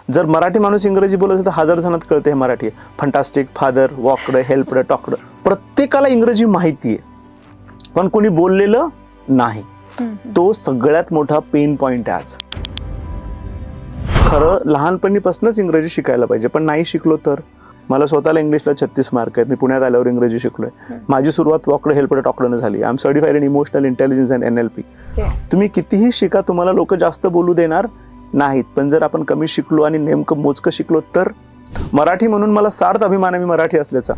जर मराठी माणूस इंग्रजी बोलत असेल तर 1000 जणांत कळते हे मराठी आहे. Fantastic, father, walked, helped, talked, प्रत्येकाला इंग्रजी माहिती आहे पण कोणी बोललेलं नाही. तो सगळ्यात मोठा पेन पॉइंट आहे आज. खरं लहानपणीपासूनच इंग्रजी शिकायला पाहिजे पण नाही शिकलो तर. मला स्वतःला इंग्लिशला 36 मार्क आहेत. मी पुण्यात आल्यावर इंग्रजी शिकलोय. माझी सुरुवात वॉकड, हेल्पड, टॉकड झाली. I am certified in emotional intelligence and NLP. तुम्ही कितीही शिका तुम्हाला लोक जास्त बोलू देणार नाहीत पण जर आपण कमी शिकलो आणि नेमकं मोजकं शिकलो तर. मराठी म्हणून मला सार्थ अभिमान आहे मी मराठी असल्याचा.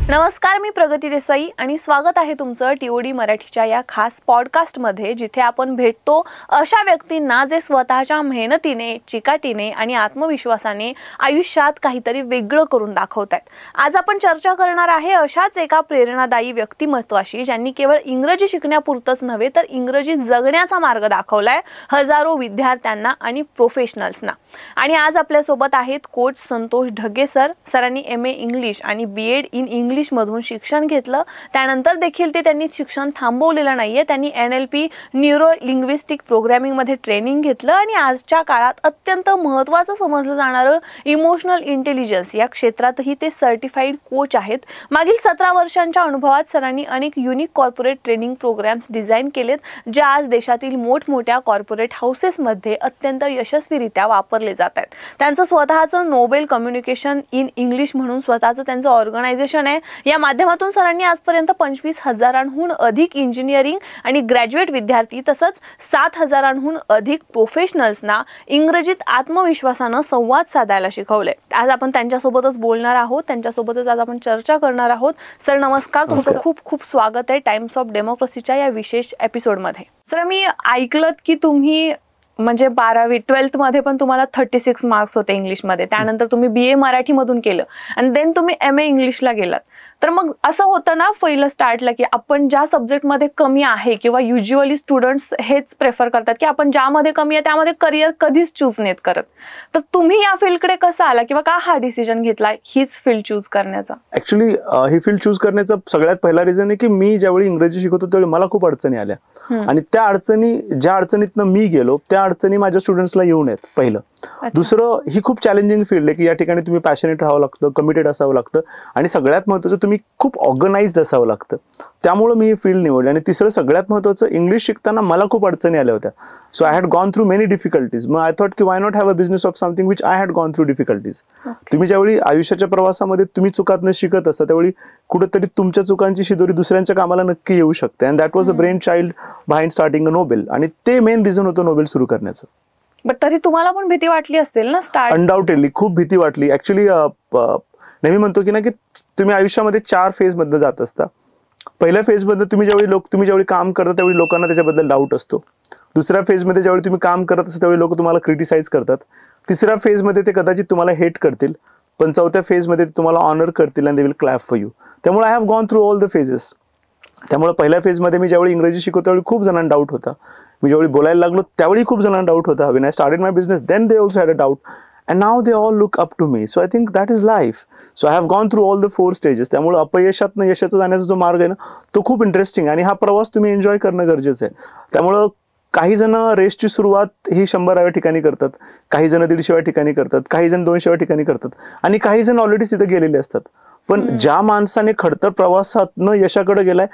नमस्कार, मी प्रगती देसाई आणि स्वागत आहे तुमचं TOD मराठीच्या या खास पॉडकास्टमध्ये, जिथे आपण भेटतो अशा व्यक्तींना जे स्वतःच्या मेहनतीने, चिकाटीने आणि आत्मविश्वासाने आयुष्यात काहीतरी वेगळं करून दाखवत आहेत. आज आपण चर्चा करणार आहे अशाच एका प्रेरणादायी व्यक्तिमत्वाशी, ज्यांनी केवळ इंग्रजी शिकण्यापुरतंच नव्हे तर इंग्रजी जगण्याचा मार्ग दाखवलाय हजारो विद्यार्थ्यांना आणि प्रोफेशनल्सना. आणि आज आपल्यासोबत आहेत कोच संतोष ढगे सर. सरांनी MA इंग्लिश आणि BEd इन इंग्लिश मधून शिक्षण घेतलं. त्यानंतर देखील त्यांनी शिक्षण थांबवलेलं नाहीये. त्यांनी NLP न्यूरो लिंग्विस्टिक प्रोग्रामिंग मध्ये ट्रेनिंग घेतलं आणि आजच्या काळात अत्यंत महत्त्वाचं समजलं जाणारं इमोशनल इंटेलिजन्स या क्षेत्रातही ते सर्टिफाईड कोच आहेत. मागील 17 वर्षांच्या अनुभवात सरांनी अनेक unique corporate training programmes design केलेत, जे आज देशातील मोठमोठ्या कॉर्पोरेट हाऊसेसमध्ये अत्यंत यशस्वीरित्या वापरले जात आहेत. त्यांचं स्वतःचं नोबेल कम्युनिकेशन इन इंग्लिश म्हणून स्वतःचं त्यांचं ऑर्गनायझेशन आहे. या माध्यमातून सरांनी आजपर्यंत 25,000हून अधिक इंजिनिअरिंग आणि ग्रॅज्युएट विद्यार्थी तसंच 7,000हून अधिक प्रोफेशनल्सना इंग्रजीत आत्मविश्वासानं संवाद साधायला शिकवले. आज आपण त्यांच्यासोबतच बोलणार आहोत, त्यांच्यासोबतच आज आपण चर्चा करणार आहोत. सर नमस्कार, तुमचं खूप खूप स्वागत आहे टाइम्स ऑफ डेमोक्रेसीच्या या विशेष एपिसोडमध्ये. सर मी ऐकलं की तुम्ही म्हणजे 12वी 12th मध्ये पण तुम्हाला 36 मार्क्स होते इंग्लिशमध्ये. त्यानंतर तुम्ही BA मराठीमधून केलं आणि देन तुम्ही MA इंग्लिशला गेलात. तर मग असं होतं ना पहिलं स्टार्टला की आपण ज्या सब्जेक्टमध्ये कमी आहे किंवा युज्युअली स्टुडंट्स हेच प्रेफर करतात की आपण ज्यामध्ये कमी आहे त्यामध्ये करिअर कधीच चूज नाहीत करत. तर तुम्ही या फील्डकडे कसं आला किंवा का हा डिसिजन घेतला हीच फील्ड चूज करण्याचा? ऍक्च्युली ही फील्ड चूज करण्याचा सगळ्यात पहिला रिझन आहे की मी ज्यावेळी इंग्रजी शिकवतो त्यावेळी मला खूप अडचणी आल्या आणि त्या अडचणी ज्या अडचणीतनं मी गेलो त्या अडचणी माझ्या स्टुडंट्सला येऊ नयेत. पहिलं. दुसरं, ही खूप चॅलेंजिंग फील्ड आहे की या ठिकाणी तुम्ही पॅशनेट राहावं लागतं, कमिटेड असावं लागतं आणि सगळ्यात महत्त्वाचं तुम्ही खूप ऑर्गनाइज्ड असावं लागतं. त्यामुळे मी ही फील्ड निवडली. आणि तिसरं सगळ्यात महत्त्वाचं, इंग्लिश शिकताना मला खूप अडचणी आल्या होत्या. So I had gone through many difficulties. मग आय थॉट की why not have a business of something which I had gone through difficulties. तुम्ही ज्यावेळी आयुष्याच्या प्रवासामध्ये तुम्ही चुकातनं शिकत असता त्यावेळी कुठेतरी तुमच्या चुकांची शिदोरी दुसऱ्यांच्या कामाला नक्की येऊ शकते. And that was a brain child behind starting a Nobel. आणि ते मेन रिझन होतं नोबेल सुरू करण्याचं. बट तरी तुम्हाला पण भीती वाटली असेल ना स्टार्ट? अनडाउटेडली खूप भीती वाटली. ऍक्च्युली नेहमी म्हणतो की ना की तुम्ही आयुष्यामध्ये 4 फेज मध्ये जात असता. पहिल्या फेज मध्ये तुम्ही ज्यावेळी काम करता त्यावेळी लोकांना त्याच्याबद्दल डाऊट असतो. दुसऱ्या फेज मध्ये ज्यावेळी तुम्ही काम करत असता त्यावेळी लोक तुम्हाला क्रिटिसाइज करतात. तिसऱ्या फेज मध्ये ते कदाचित तुम्हाला हेट करतील. पण चौथ्या फेज मध्ये ते तुम्हाला ऑनर करतील and they will clap for you. त्यामुळे I have gone through all the phases. त्यामुळे पहिल्या फेज मध्ये मी ज्यावेळी इंग्रजी शिकवतो त्यावेळी खूप जणांना डाऊट होता. मी ज्यावेळी बोलायला लागलो त्यावेळी खूप जणांना डाऊट होता. When I started my business then they also had a doubt. And now they all look up to me. So I think that is life. So I have gone through all the 4 stages. त्यामुळे अपयशातनं यशाचा जाण्याचा जो मार्ग आहे ना तो खूप interesting आणि हा प्रवास तुम्ही एन्जॉय करणं गरजेचं आहे. त्यामुळं काही जण रेसची सुरुवात ही 100व्या ठिकाणी करतात, काही जण 150व्या ठिकाणी करतात, काही जण 200व्या ठिकाणी करतात आणि काही जण ऑलरेडी तिथे गेलेले असतात. पण ज्या माणसाने खडतर प्रवासातनं यशाकडे गेलाय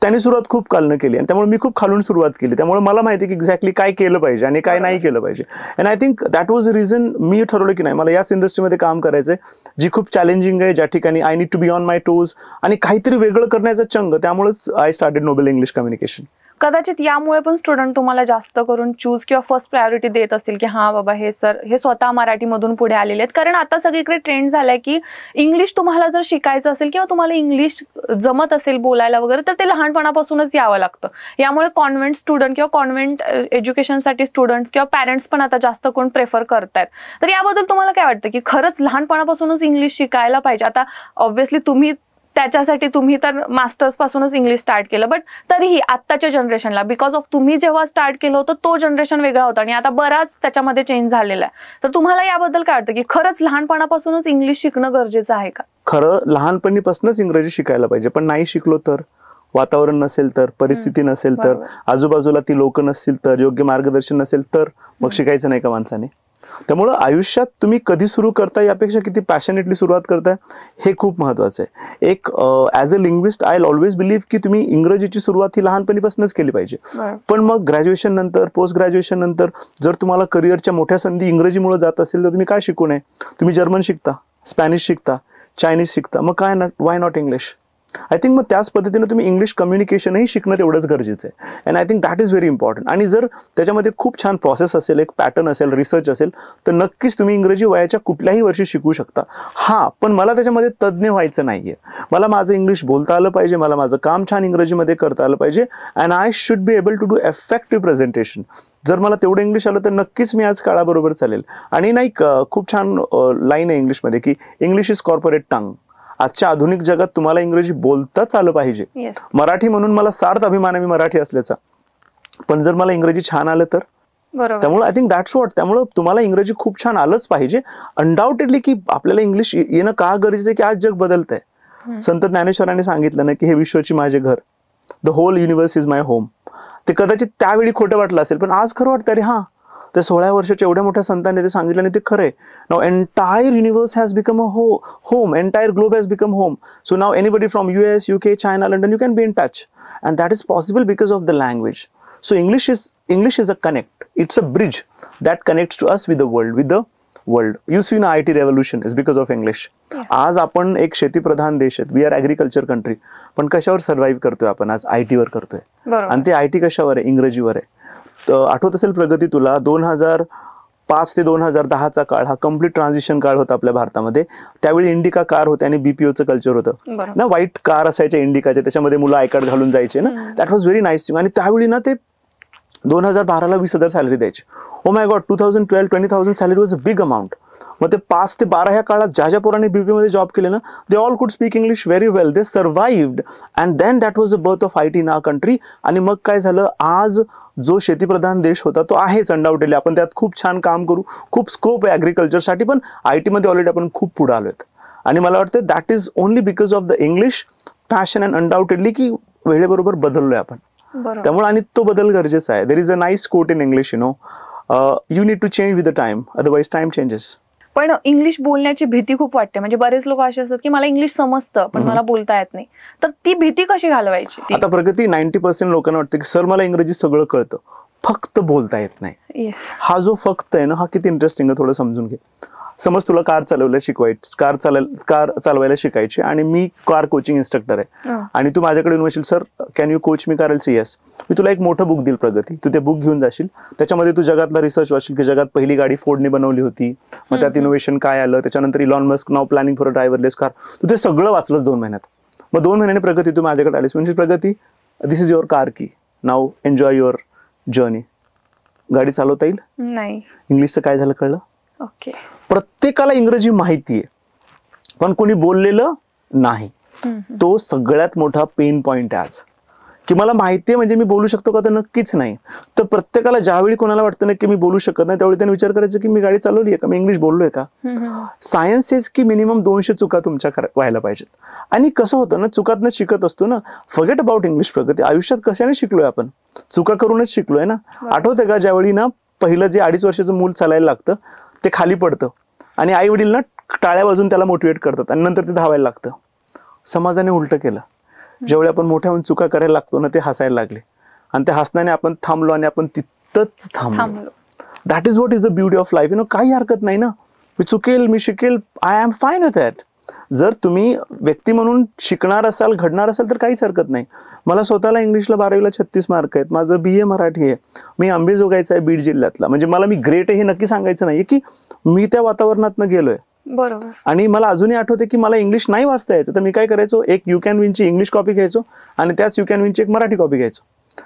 त्यांनी सुरुवात खूप खालनं केली आणि त्यामुळे मी खूप खालून सुरुवात केली. त्यामुळे मला माहिती आहे की एक्झॅक्टली काय केलं पाहिजे आणि काय नाही केलं पाहिजे. And I think that was the reason मी ठरवलं की नाही मला याच इंडस्ट्रीमध्ये काम करायचंय जी खूप चॅलेंजिंग आहे, ज्या ठिकाणी I need to be on my toes आणि काहीतरी वेगळं करण्याचा चंग. त्यामुळेच I started Nobel English communication. कदाचित यामुळे पण स्टुडंट तुम्हाला जास्त करून चूज किंवा फर्स्ट प्रायोरिटी देत असतील की हा बाबा हे सर हे स्वतः मराठीमधून पुढे आलेले आहेत. कारण आता सगळीकडे ट्रेंड झालाय की इंग्लिश तुम्हाला जर शिकायचं असेल किंवा तुम्हाला इंग्लिश जमत असेल बोलायला वगैरे तर ते लहानपणापासूनच यावं लागतं. यामुळे कॉन्व्हेंट स्टुडंट किंवा कॉन्व्हेंट एज्युकेशनसाठी स्टुडंट किंवा पॅरेंट्स पण आता जास्त कोण प्रेफर करतायत. तर याबद्दल तुम्हाला काय वाटतं की खरंच लहानपणापासूनच इंग्लिश शिकायला पाहिजे? आता ऑब्व्हियसली त्याच्यासाठी तुम्ही तर मास्टर्स पासूनच इंग्लिश स्टार्ट केलं, बट तरीही आत्ताच्या जनरेशनला बिकॉज ऑफ तुम्ही जेव्हा स्टार्ट केलं होतं तो जनरेशन वेगळा होता आणि आता बराच त्याच्यामध्ये चेंज झालेला आहे. तर तुम्हाला याबद्दल काय वाटतं की खरंच लहानपणापासूनच इंग्लिश शिकणं गरजेचं आहे का? खरं लहानपणीपासूनच इंग्रजी शिकायला पाहिजे पण नाही शिकलो तर. वातावरण नसेल तर, परिस्थिती नसेल तर, आजूबाजूला ती लोक नसतील तर, योग्य मार्गदर्शन नसेल तर मग शिकायचं नाही का माणसाने. त्यामुळं आयुष्यात तुम्ही कधी सुरू करताय यापेक्षा किती पॅशनेटली सुरुवात करताय हे खूप महत्वाचं आहे. एक as a linguist I always believe की तुम्ही इंग्रजीची सुरुवात ही लहानपणीपासूनच केली पाहिजे. पण मग ग्रॅज्युएशन नंतर, पोस्ट ग्रॅज्युएशन नंतर जर तुम्हाला करिअरच्या मोठ्या संधी इंग्रजीमुळे जात असेल तर तुम्ही काय शिकू नये. तुम्ही जर्मन शिकता, स्पॅनिश शिकता, चायनीज शिकता, मग काय why not English. I think मग त्याच पद्धतीने तुम्ही इंग्लिश कम्युनिकेशनही शिकणं तेवढंच गरजेचं आहे. And I think that is very important. आणि जर त्याच्यामध्ये खूप छान प्रोसेस असेल, एक पॅटर्न असेल, रिसर्च असेल तर नक्कीच तुम्ही इंग्रजी वयाच्या कुठल्याही वर्षी शिकू शकता. हा, पण मला त्याच्यामध्ये तज्ज्ञ व्हायचं नाहीये. मला माझं इंग्लिश बोलता आलं पाहिजे, मला माझं काम छान इंग्रजीमध्ये करता आलं पाहिजे. And I should be able to do effective presentation. जर मला तेवढं इंग्लिश आलं तर नक्कीच मी आज काळाबरोबर चालेल. आणि नाही खूप छान लाईन आहे इंग्लिशमध्ये की इंग्लिश इज कॉर्पोरेट टंग. आजच्या आधुनिक जगात तुम्हाला इंग्रजी बोलताच आलं पाहिजे. मराठी म्हणून मला सार्थ अभिमान आहे मी मराठी असल्याचा, पण जर मला इंग्रजी छान आलं तर. त्यामुळे आय थिंक दॅट्स व्हॉट. त्यामुळे तुम्हाला इंग्रजी खूप छान आलंच पाहिजे. अनडाऊटेडली की आपल्याला इंग्लिश येणं का गरजेचं आहे की आज जग बदलतंय. संत ज्ञानेश्वरांनी सांगितलं ना की हे विश्वाची माझे घर, the whole universe is my home. ते कदाचित त्यावेळी खोटं वाटलं असेल पण आज खरं वाटतं. अरे हा, त्या 16 वर्षाच्या एवढ्या मोठ्या संतांनी ते सांगितलं आणि ते खरंय. Now entire universe has become a home, entire globe has become home. So now anybody from US, UK, China, London, you can be in touch, and that is possible because of the language. So English is a connect. It's a bridge that connects to us with the world. You see na IT revolution is because of English. आज आपण एक शेतीप्रधान देश आहेत. We are agriculture country. पण कशावर survive करतोय आपण आज? IT वर करतोय. आणि ते IT कशावर आहे? इंग्रजीवर आहे. आठवत असेल प्रगती तुला, 2005 ते 2010चा काळ हा कम्प्लीट ट्रान्झिशन काळ होता आपल्या भारतामध्ये. त्यावेळी इंडिका कार होते आणि BPOचं कल्चर होतं ना. व्हाईट कार असायच्या इंडिकाच्या, त्याच्यामध्ये मुलं आय कार्ड घालून जायचे ना. That was very nice thing. आणि त्यावेळी ना ते 2012ला 20,000 सॅलरी द्यायची. Oh my God, 2012 20,000 salary was a big amount. मग ते 5 ते 12 ह्या काळात ज्या पोरांनी BPO मध्ये जॉब केले ना, they all could speak English very well. They survived and then that was the birth of IT in our country. आणि मग काय झालं, आज जो शेतीप्रधान देश होता तो आहेच अनडाऊटेडली. आपण त्यात खूप छान काम करू, खूप स्कोप आहे ॲग्रिकल्चरसाठी, पण IT मध्ये ऑलरेडी आपण खूप पुढे आलोय. आणि मला वाटतं that is only because of the English passion and undoubtedly की वेळेबरोबर बदललोय आपण. त्यामुळे आणि तो बदल गरजेचा आहे. There is a nice quote in English, you need to change with the time, otherwise time changes. पण इंग्लिश बोलण्याची भीती खूप वाटते. म्हणजे बरेच लोक असे असतात की मला इंग्लिश समजतं पण मला बोलता येत नाही. तर ती भीती कशी घालवायची? आता प्रगती 90% लोकांना वाटतं की सर मला इंग्रजी सगळं कळतं, फक्त बोलता येत नाही. हा जो फक्त आहे ना, हा किती इंटरेस्टिंग आहे थोडं समजून घे. समज तुला कार चालवायला शिकायची आणि मी कार कोचिंग इन्स्ट्रक्टर आहे आणि तू माझ्याकडे येऊन म्हणशील सर कॅन यू कोच मी? करायचं येस. मी तुला एक मोठं बुक देईल प्रगती, तू ते बुक घेऊन जाशील, त्याच्यामध्ये तू जगातला रिसर्च वाचशील की जगात पहिली गाडी फोर्डने बनवली होती, मग त्यात इनोव्हेशन काय आलं, त्याच्यानंतर इलॉन मस्क नाव planning for a driverless car. तू ते सगळं वाचलंस 2 महिन्यात. मग 2 महिन्याने प्रगती तू माझ्याकडे आलीस म्हणजे प्रगती दिस इज युअर कार की, नाव एन्जॉय युअर जर्नी. गाडी चालवता येईल? नाही. इंग्लिशचं काय झालं कळलं? ओके. प्रत्येकाला इंग्रजी माहितीये पण कोणी बोललेलं नाही. तो सगळ्यात मोठा पेन पॉइंट आहे आज की मला माहितीये म्हणजे मी बोलू शकतो का? तर नक्कीच नाही. तर प्रत्येकाला ज्यावेळी कोणाला वाटतं ना की मी बोलू शकत नाही त्यावेळी त्याने विचार करायचा की मी गाडी चालवली आहे का, मी इंग्लिश बोललोय का. सायन्स इज की मिनिमम 200 चुका तुमच्या व्हायला पाहिजेत. आणि कसं होतं ना, चुकातनं शिकत असतो ना. फॉरगेट अबाउट इंग्लिश प्रगती. आयुष्यात कशाने शिकलोय आपण? चुका करूनच शिकलोय ना. आठवतंय का ज्यावेळी ना पहिलं जे 2.5 वर्षाचं मूल चालायला लागतं ते खाली पडतं आणि आई वडील ना टाळ्या वाजून त्याला मोटिवेट करतात आणि नंतर ते धावायला लागतं. समाजाने उलटं केलं. ज्यावेळी आपण मोठ्या होऊन चुका करायला लागतो ना, ते हसायला लागले आणि त्या हसण्याने आपण थांबलो आणि आपण तिथंच थांबलो. That is what is the beauty of life. काही हरकत नाही ना. मी चुकेल, मी शिकेल, I am fine with that. जर तुम्ही व्यक्ती म्हणून शिकणार असाल, घडणार असाल तर काहीच हरकत नाही. मला स्वतःला इंग्लिशला 12वीला 36 मार्क आहेत. माझं BA मराठी आहे. मी अंबेजोगाईचा आहे, बीड जिल्ह्यातला. म्हणजे मला मी ग्रेट आहे हे नक्की सांगायचं नाहीये की मी त्या वातावरणातनं गेलोय. बरोबर. आणि मला अजूनही आठवते की मला इंग्लिश नाही वाचता यायचं तर मी काय करायचो, एक यू कॅन विनची इंग्लिश कॉपी घ्यायचो आणि त्याच यू कॅन विनची एक मराठी कॉपी घ्यायचो.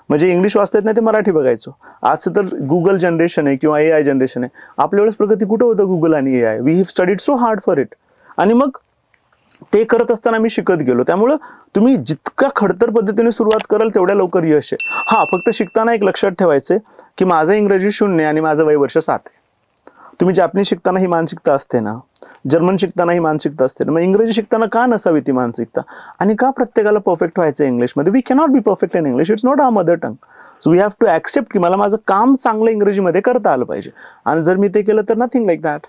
म्हणजे इंग्लिश वाचता येत नाही ते मराठी बघायचो. आज तर गुगल जनरेशन आहे किंवा AI जनरेशन आहे. आपल्या वेळेस प्रगती कुठं होतं गुगल आणि AI? We have studied so hard for it. आणि मग ते करत असताना मी शिकत गेलो. त्यामुळं तुम्ही जितक्या खडतर पद्धतीने सुरुवात कराल तेवढ्या लवकर यश आहे. हा, फक्त शिकताना एक लक्षात ठेवायचंय की माझं इंग्रजी 0 आणि माझं वय वर्ष 7 आहे. तुम्ही जॅपनीज शिकताना ही मानसिकता असते ना, जर्मन शिकताना ही मानसिकता असते ना, मग इंग्रजी शिकताना का नसावी ती मानसिकता? आणि का प्रत्येकाला परफेक्ट व्हायचं इंग्लिशमध्ये? We cannot be perfect in English, it's not our mother tongue. So we have to accept की मला माझं काम चांगलं इंग्रजीमध्ये करता आलं पाहिजे, आणि जर मी ते केलं तर नथिंग लाईक दॅट.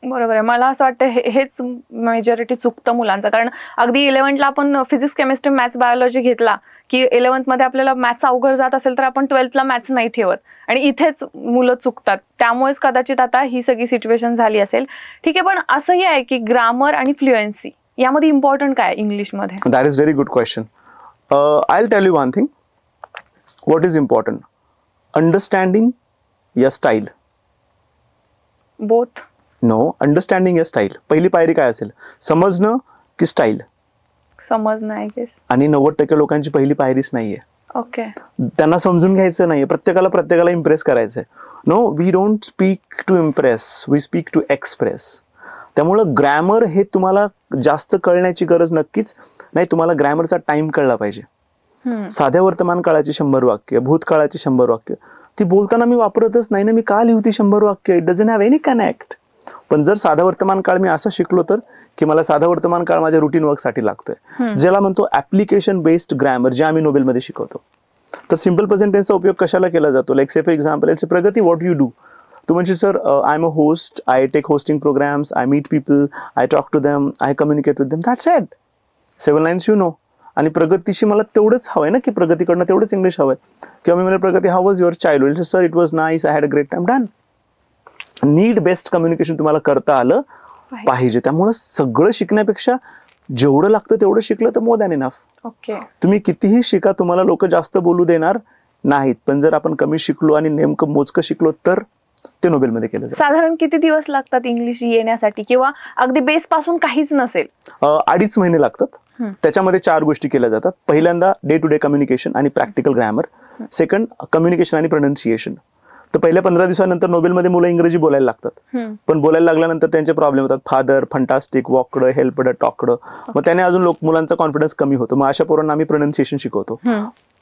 बरोबर आहे. मला असं वाटतं हेच मेजॉरिटी चुकतं मुलांचं. कारण अगदी 11th आपण फिजिक्स, केमिस्ट्री, मॅथ्स, बायोलॉजी घेतला की 11th मध्ये आपल्याला मॅथ्स अवघड जात असेल तर आपण 12th ला मॅथ्स नाही ठेवत, आणि इथेच मुलं चुकतात. त्यामुळेच कदाचित आता ही सगळी सिच्युएशन झाली असेल. ठीक आहे, पण असंही आहे की ग्रामर आणि फ्लुएन्सी यामध्ये इम्पॉर्टंट काय इंग्लिशमध्ये? That is very good question. I will tell you one thing. What is important? Understanding या स्टाईल? बोथ. नो, अंडरस्टँडिंग या स्टाईल. पहिली पायरी काय असेल? समजणं की स्टाईल? समजणं आय गेस. आणि 90% लोकांची पहिली पायरीच नाहीये. ओके. त्यांना समजून घ्यायचं नाहीये, प्रत्येकाला इम्प्रेस करायचंय. No, we don't speak to impress, we speak to express. त्यामुळं ग्रॅमर हे तुम्हाला जास्त कळण्याची गरज नक्कीच नाही. तुम्हाला ग्रॅमरचा टाइम कळला पाहिजे. साध्या वर्तमान काळाची 100 वाक्य, भूतकाळाची 100 वाक्य ती बोलताना मी वापरतच नाही ना, मी का लिहू ती 100 वाक्य? It doesn't have any connect. पण जर साधा वर्तमान काळ मी असं शिकलो तर की मला साधा वर्तमान काळ माझ्या रुटीन वर्कसाठी लागतोय, ज्याला म्हणतो ऍप्लिकेशन बेस्ड ग्रॅमर, जे आम्ही नोबेलमध्ये शिकवतो. तर सिम्पल प्रेझेंट टेन्सचा उपयोग कशाला केला जातो? Like say for example, it's Pragati, what you do. तू म्हणशील sir I am a host, I take hosting programmes, I meet people, I talk to them, I communicate with them. That's it. 7 lines you know. आणि प्रगतीशी मला तेवढंच हवंय ना, की प्रगतीकडनं तेवढंच इंग्लिश हवंय. किंवा मी म्हणलं प्रगती, how was your childhood? Sir it was nice, I had a great time. Done. Need based communication तुम्हाला करता आलं पाहिजे. त्यामुळे सगळं शिकण्यापेक्षा जेवढं लागतं तेवढं शिकलं तर मोर दॅन इनफ. ओके. तुम्ही कितीही शिका, तुम्हाला लोक जास्त बोलू देणार नाहीत. पण जर आपण कमी शिकलो आणि नेमकं मोजकं शिकलो तर ते नोबेलमध्ये केलं जातं. साधारण किती दिवस लागतात इंग्लिश येण्यासाठी, किंवा अगदी बेस पासून काहीच नसेल? 2.5 महिने लागतात. त्याच्यामध्ये 4 गोष्टी केल्या जातात. पहिल्यांदा डे टू डे कम्युनिकेशन आणि प्रॅक्टिकल ग्रॅमर. सेकंड, कम्युनिकेशन आणि प्रोनाउन्सिएशन. तर पहिल्या 15 दिवसानंतर नोबेलमध्ये मुलं इंग्रजी बोलायला लागतात, पण बोलायला लागल्यानंतर त्यांचे प्रॉब्लेम होतात. Father, fantastic, walked, helped, talked. मग त्याने अजून मुलांचा कॉन्फिडन्स कमी होतो. मग अशा पोरांना आम्ही प्रोनाउन्सिएशन शिकवतो.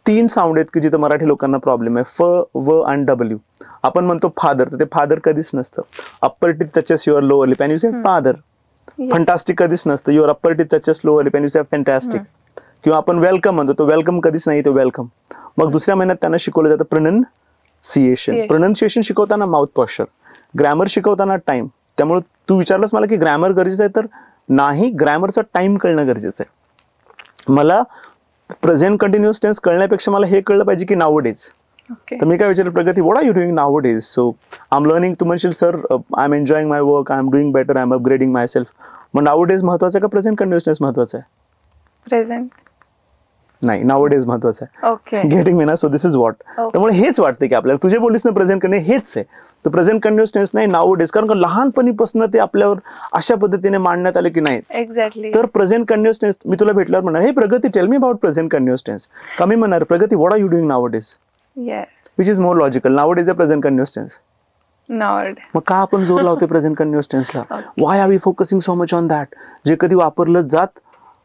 3 साऊंड आहेत की जिथं मराठी लोकांना प्रॉब्लेम आहे, फ, व आणि डब्ल्यू. आपण म्हणतो फादर, तर ते फादर कधीच नसतं. Upper teeth touches your lower lip and you say father. Fantastic कधीच नसतं. Your upper teeth touches lower lip and you say fantastic. किंवा आपण वेलकम म्हणतो, तो वेलकम कधीच नाही, तो वेलकम. मग दुसऱ्या महिन्यात त्यांना शिकवलं जातं प्रोनाउन्सिएशन. प्रोनाउन्सिएशन शिकवताना माउथ पॉश्चर, ग्रॅमर शिकवताना टाइम. त्यामुळे तू विचारलंस मला की ग्रॅमर गरजेचं आहे, तर नाही, ग्रॅमरचा टाइम कळणं गरजेचं आहे. मला प्रेझेंट कंटिन्युअस टेन्स कळण्यापेक्षा मला हे कळलं पाहिजे की नाउ डेज. तर मी काय विचारलं, Pragati, what are you doing nowadays? So I am learning. तू म्हणशील sir I am enjoying my work, I am doing better, I am upgrading myself. मग नाउ डेज महत्वाचं आहे का प्रेझेंट कंटिन्युअस टेन्स महत्वाचं आहे? प्रेझेंट. नाही, now days महत्वाचं आहे. ओके. गेटिंग मी ना? So this is what. त्यामुळे हेच वाटतं की आपल्याला तुझे बोलीस ना प्रेझेंट करणे हेच आहे. तर प्रेझेंट कंटिन्युअस टेन्स नाही, नाउ डेज. कारण का लहानपणीपासून ते आपल्यावर अशा पद्धतीने मांडण्यात आले की नाही. एक्झॅक्टली. तर प्रेझेंट कंटिन्युअस टेन्स मी तुला भेटल्यावर म्हणणार, हे Pragati, tell me about present continuous tense. कमी म्हणणार, Pragati, what are you doing nowadays? Yes. Which is more logical, nowadays या प्रेझेंट कंटिन्युअस टेन्स? नाउड. मग का आपण जोर लावतोय प्रेझेंट कंटिन्युअस टेन्सला? Why are we focusing so much on that, जे कधी वापरलं जात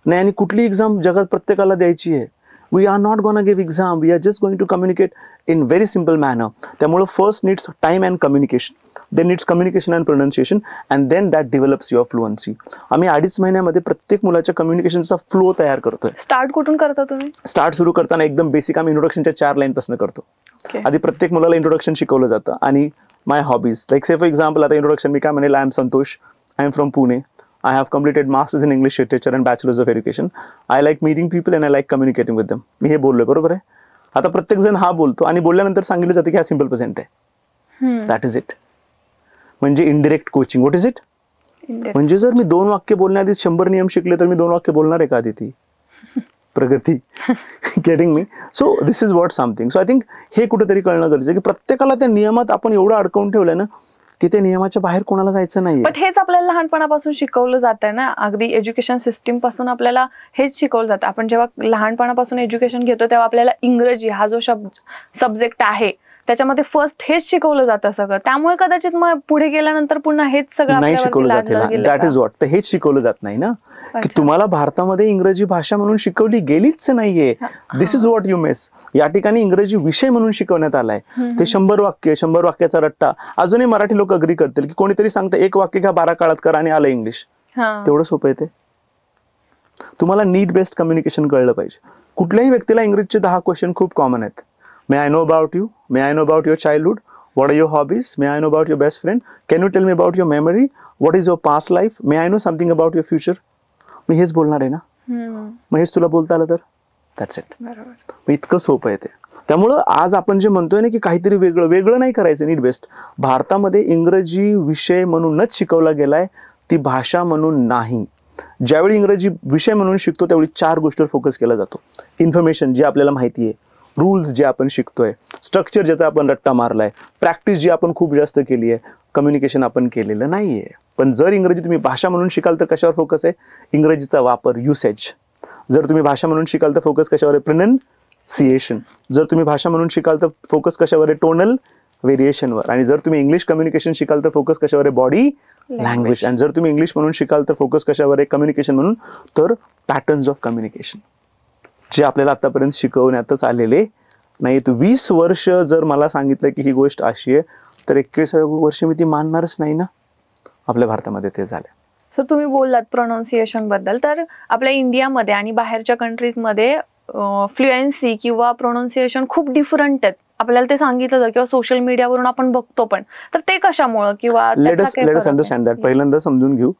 नाही. आणि कुठली एक्झाम जगात प्रत्येकाला द्यायची आहे. We are not going to give exam. We are just going to communicate in very simple manner. त्यामुळे first needs time and communication. Then needs communication and pronunciation. And then that develops your fluency. आम्ही 2.5 महिन्यामध्ये प्रत्येक मुलाच्या कम्युनिकेशनचा flow तयार करतोय. Start कुठून करता तुम्ही? स्टार्ट सुरू करताना एकदम बेसिक आम्ही इंट्रोडक्शनच्या 4 लाईन पासून करतो. आधी प्रत्येक मुलाला इंट्रोडक्शन शिकवलं जातं. आणि my hobbies, like say for example, आता इंट्रोडक्शन मी काय म्हणेल, I am Santosh, I am from Pune, I have completed masters in English literature and bachelor's of education. I like meeting people and I like communicating with them. मी हे बोललोय, बरोबर आहे. आता प्रत्येक जण हा बोलतो आणि बोलल्यानंतर सांगितलं जातं की हा सिम्पल प्रेझेंट आहे. That is it. म्हणजे indirect coaching. What is it? म्हणजे जर मी 2 वाक्य बोलण्याआधी 100 नियम शिकले तर मी 2 वाक्य बोलणार आहे का आधी? ती प्रगती. Getting me? So this is what something. So I think हे कुठेतरी कळणं गरजेचं आहे की प्रत्येकाला त्या नियमात आपण एवढं अडकवून ठेवलंय ना की ते नियमाच्या बाहेर कोणाला जायचं नाही. पण हेच आपल्याला लहानपणापासून शिकवलं जात आहे ना, अगदी एज्युकेशन सिस्टीम पासून आपल्याला हेच शिकवलं जातं. आपण जेव्हा लहानपणापासून एज्युकेशन घेतो तेव्हा आपल्याला इंग्रजी हा जो सब्जेक्ट आहे त्याच्यामध्ये फर्स्ट हेच शिकवलं जातं सगळं, त्यामुळे कदाचित मग पुढे गेल्यानंतर पुन्हा हेच सगळं नाही आपल्यावरती शिकवलं लादलं जाते. गेलं दॅट का? Is what. तर हेच शिकवलं जात नाही ना, की अच्छा. तुम्हाला भारतामध्ये इंग्रजी भाषा म्हणून शिकवली गेलीच नाहीये. दिस इज व्हॉट यू मिस. या ठिकाणी इंग्रजी विषय म्हणून शिकवण्यात आलाय. ते 100 वाक्य, 100 वाक्याचा रट्टा. अजूनही मराठी लोक अग्री करतील की कोणीतरी सांगतं एक वाक्य घ्या 12 काळात करा आणि आलं इंग्लिश. हा. तेवढं सोपं आहे ते. तुम्हाला नीड बेस्ड कम्युनिकेशन कळलं पाहिजे. कुठल्याही व्यक्तीला इंग्रजीचे 10 क्वेश्चन खूप कॉमन आहेत. May I know about you, may I know about your childhood, what are your hobbies, may I know about your best friend, can you tell me about your memory, what is your past life, may I know something about your future. मी हेच बोलणार आहे ना, मग हेच तुला बोलता आलं तर दॅट्स इट. बरोबर. इतकं सोपं आहे ते. त्यामुळं आज आपण जे म्हणतोय ना की काहीतरी वेगळं वेगळं नाही करायचं, नीड बेस्ट. भारतामध्ये इंग्रजी विषय म्हणूनच शिकवला गेलाय, ती भाषा म्हणून नाही. ज्यावेळी इंग्रजी विषय म्हणून शिकतो त्यावेळी 4 गोष्टीवर फोकस केला जातो. इन्फॉर्मेशन जी आपल्याला माहिती आहे, रूल्स जे आपण शिकतोय, स्ट्रक्चर ज्याचा आपण रट्टा मारलाय, प्रॅक्टिस जी आपण खूप जास्त केली आहे, कम्युनिकेशन आपण केलेलं नाहीये. पण जर इंग्रजी तुम्ही भाषा म्हणून शिकाल तर कशावर फोकस आहे? इंग्रजीचा वापर, युसेज. जर तुम्ही भाषा म्हणून शिकाल तर फोकस कशावर आहे? प्रोनन्सिएशन. जर तुम्ही भाषा म्हणून शिकाल तर फोकस कशावर आहे? टोनल व्हेरिएशनवर. आणि जर तुम्ही इंग्लिश कम्युनिकेशन शिकाल तर फोकस कशावर आहे? Body language. आणि जर तुम्ही इंग्लिश म्हणून शिकाल तर फोकस कशावर आहे? कम्युनिकेशन म्हणून तर पॅटर्न्स ऑफ कम्युनिकेशन, जे आपल्याला आतापर्यंत शिकवण्यातच आलेले नाहीत. 20 वर्ष जर मला सांगितलं की ही गोष्ट अशी आहे तर 21व्या वर्षी मी ती मानणारच नाही ना. आपल्या भारतामध्ये ते झालं. सर तुम्ही बोललात प्रोनाऊन्सिएशन बद्दल, तर आपल्या इंडियामध्ये आणि बाहेरच्या कंट्रीजमध्ये फ्लुएन्सी किंवा प्रोनाऊन्सिएशन खूप डिफरंट आहेत. आपल्याला ते सांगितलं जातं किंवा सोशल मीडियावरून आपण बघतो पण. तर ते कशामुळं किंवा लेट अस अंडरस्टँड दॅट. पहिल्यांदा समजून घेऊ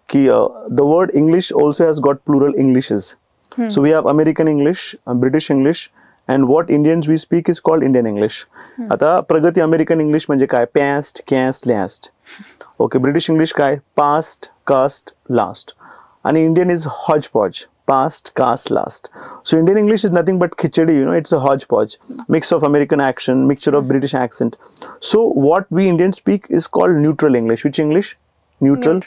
की the word English also has got plural Englishes. So we have American English, British English, and what Indians we speak is called Indian English. आता प्रगती अमेरिकन इंग्लिश म्हणजे काय? Past, caste, last. Okay. British English काय? Past, caste, last. आणि Indian is hodgepodge, past, caste, last. So Indian English is nothing but khichdi, it's a hodgepodge, mix of American accent, mixture of British accent. So what we Indians speak is called neutral English. Which English? Neutral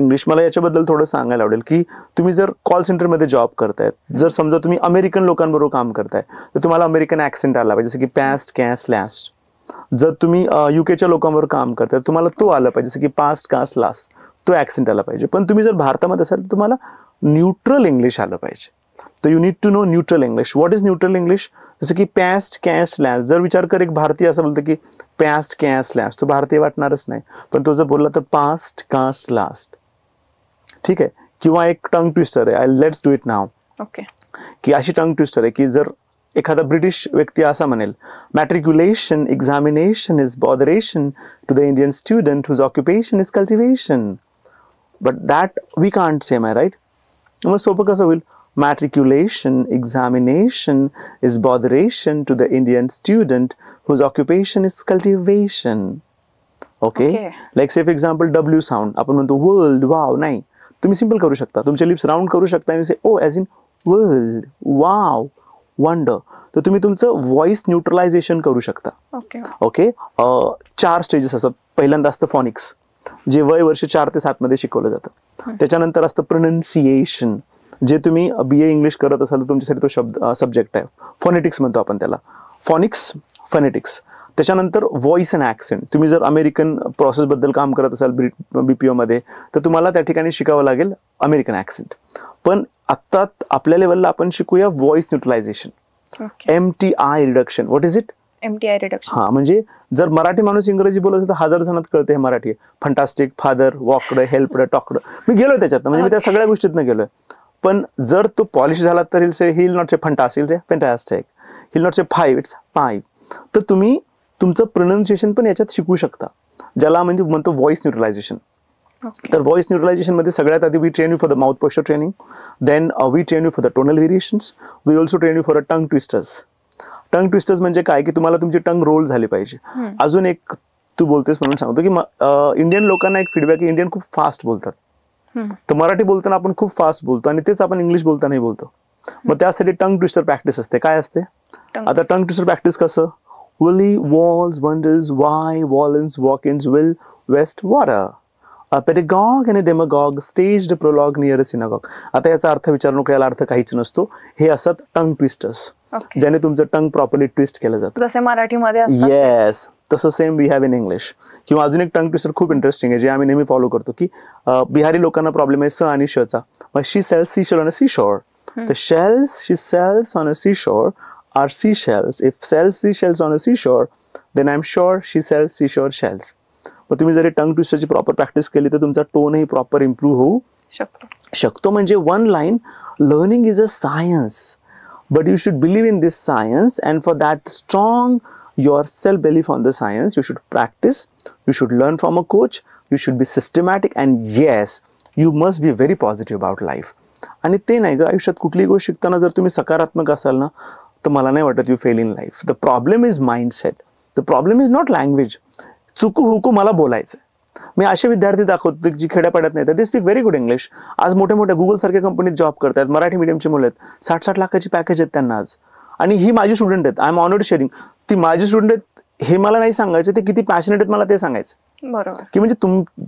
English. मला याच्याबद्दल थोडं सांगायला आवडेल की तुम्ही जर call सेंटरमध्ये job करताय, जर समजा तुम्ही अमेरिकन लोकांबरोबर काम करताय तर तुम्हाला अमेरिकन ऍक्सेंट आला पाहिजे, जसं की पास्ट, कॅस्ट, लास्ट. जर तुम्ही युकेच्या लोकांबरोबर काम करताय तुम्हाला तो आला पाहिजे, जसं की पास्ट, कास्ट, लास्ट. तो ऍक्सेंट आला पाहिजे. पण तुम्ही जर भारतामध्ये असाल तर तुम्हाला न्यूट्रल इंग्लिश आलं पाहिजे. तर you need to know neutral English. What is neutral English? जसं की पॅस्ट, कॅस्ट, लास्ट. जर विचार कर एक भारतीय असं बोलतो की पॅस्ट, कॅस्ट, लास्ट, तो भारतीय वाटणारच नाही. पण तो जर बोलला तर पास्ट, कास्ट, लास्ट. ठीक आहे. किंवा एक टंग ट्विस्टर आहे, let's do it now. Okay. की अशी टंग ट्विस्टर आहे की जर एखादा ब्रिटिश व्यक्ती असा म्हणेल, matriculation examination is botheration to the Indian student whose occupation is cultivation. But that we can't say, my right? मग सोपं कसं होईल? Matriculation examination is botheration to the Indian student whose occupation is cultivation. Okay? Like say for example W sound. आपण म्हणतो world, wow. नाही, तुम्ही simple करू शकता. तुमचे लिप्स राउंड करू शकता आणि say O as in world, wow, wonder. तर तुम्ही तुमचं व्हॉइस न्यूट्रलायझेशन करू शकता. ओके. 4 स्टेजेस असतात. पहिल्यांदा असतं फॉनिक्स, जे वय वर्ष 4 ते 7 मध्ये शिकवलं जातं. त्याच्यानंतर असतं प्रोनन्सिएशन, जे तुम्ही BA इंग्लिश करत असाल तर तुमच्यासाठी तो सब्जेक्ट आहे. फोनेटिक्स म्हणतो आपण त्याला. Phoenix, phonetics. त्याच्यानंतर व्हॉइस अँड ॲक्सेंट. तुम्ही जर अमेरिकन प्रोसेसबद्दल काम करत असाल BPO मध्ये तर तुम्हाला त्या ठिकाणी शिकावं लागेल अमेरिकन ॲक्सेंट. पण आत्ता आपल्या लेवलला आपण शिकूया voice neutralisation, MTI reduction. What is it? MTI reduction. हा, म्हणजे जर मराठी माणूस इंग्रजी बोलत तर 1000 जणांत कळते हे Marathi. Fantastic, father, walked, helped, talked. मी गेलोय त्याच्यात, म्हणजे मी त्या सगळ्या गोष्टीतनं गेलोय. पण जर तो पॉलिश झाला तर hill not say fantastic, say fantastic. Hill not say 5, it's 5. तर तुम्ही तुमचं प्रोनाऊन्सिएशन पण याच्यात शिकू शकता, ज्याला म्हणजे म्हणतो व्हॉइस न्यूट्रलायझेशन. तर व्हॉइस न्यूट्रलायझेशन मध्ये सगळ्यात आधी we train you for the mouth posture training, then we train you for the tonal variations, we also train you for a tongue twisters. Tongue twisters म्हणजे काय की तुम्हाला तुमची टंग रोल झाली पाहिजे. अजून एक तू बोलतेस म्हणून सांगतो की इंडियन लोकांना एक फीडबॅक की इंडियन खूप फास्ट बोलतात. तर मराठी बोलताना आपण खूप फास्ट बोलतो आणि तेच आपण इंग्लिश बोलतानाही बोलतो. मग त्यासाठी टंग ट्विस्टर प्रॅक्टिस असते. काय असते? आता टंग ट्विस्टर प्रॅक्टिस कसं? Willy, walls, wonders, why, walloons, walk-ins, will, waste, water. Pedagogue आणि demagogue staged prologue near a synagogue. आता याचा अर्थ विचारू नको, याला अर्थ काहीच नसतो. हे असतात टंग ट्विस्टर्स, ज्याने तुमचं टंग प्रॉपरली ट्विस्ट केलं जातं. जसे मराठीमध्ये असतात. येस, तसं same we have in English. किंवा अजून एक टंग ट्विस्टर खूप इंटरेस्टिंग आहे, जे आम्ही नेहमी फॉलो करतो, की बिहारी लोकांना प्रॉब्लेम आहे स आणि शचा. मग she sells sea shell on a sea shore. The shells she sells on a seashore are seashells. If sells seashells on a seashore, then I'm sure she sells seashore shells. मग तुम्ही जरी टंग ट्विस्टरची proper practice केली तर तुमचा टोनही proper improve होऊ शकतो. म्हणजे one line, learning is a science, but you should believe in this science, and for that strong your self belief on the science, you should practice, you should learn from a coach, you should be systematic, and yes, you must be very positive about life. आणि ते नाही ग, आयुष्यात कुठलीही गोष्ट शिकताना जर तुम्ही सकारात्मक असाल ना, तर मला नाही वाटत you fail in life. The problem is mindset, the problem is not language. चुकू हुकू मला बोलायचं. मी असे विद्यार्थी दाखवतो जी खेड्यापाड्यात नाही, they speak very good English. आज मोठ्या मोठ्या गुगल सारख्या कंपनीत जॉब करतात, मराठी मीडियमचे मुलं आहेत, 60-60 लाखाची पॅकेज आहेत त्यांना आज. आणि ही माझी स्टुडंट आहेत, आय एम ऑनर्ड शेअरिंग. ती माझी स्टुडंट आहेत हे मला नाही सांगायचं, ते किती पॅशनेट आहेत मला ते सांगायचं. बरोबर. की म्हणजे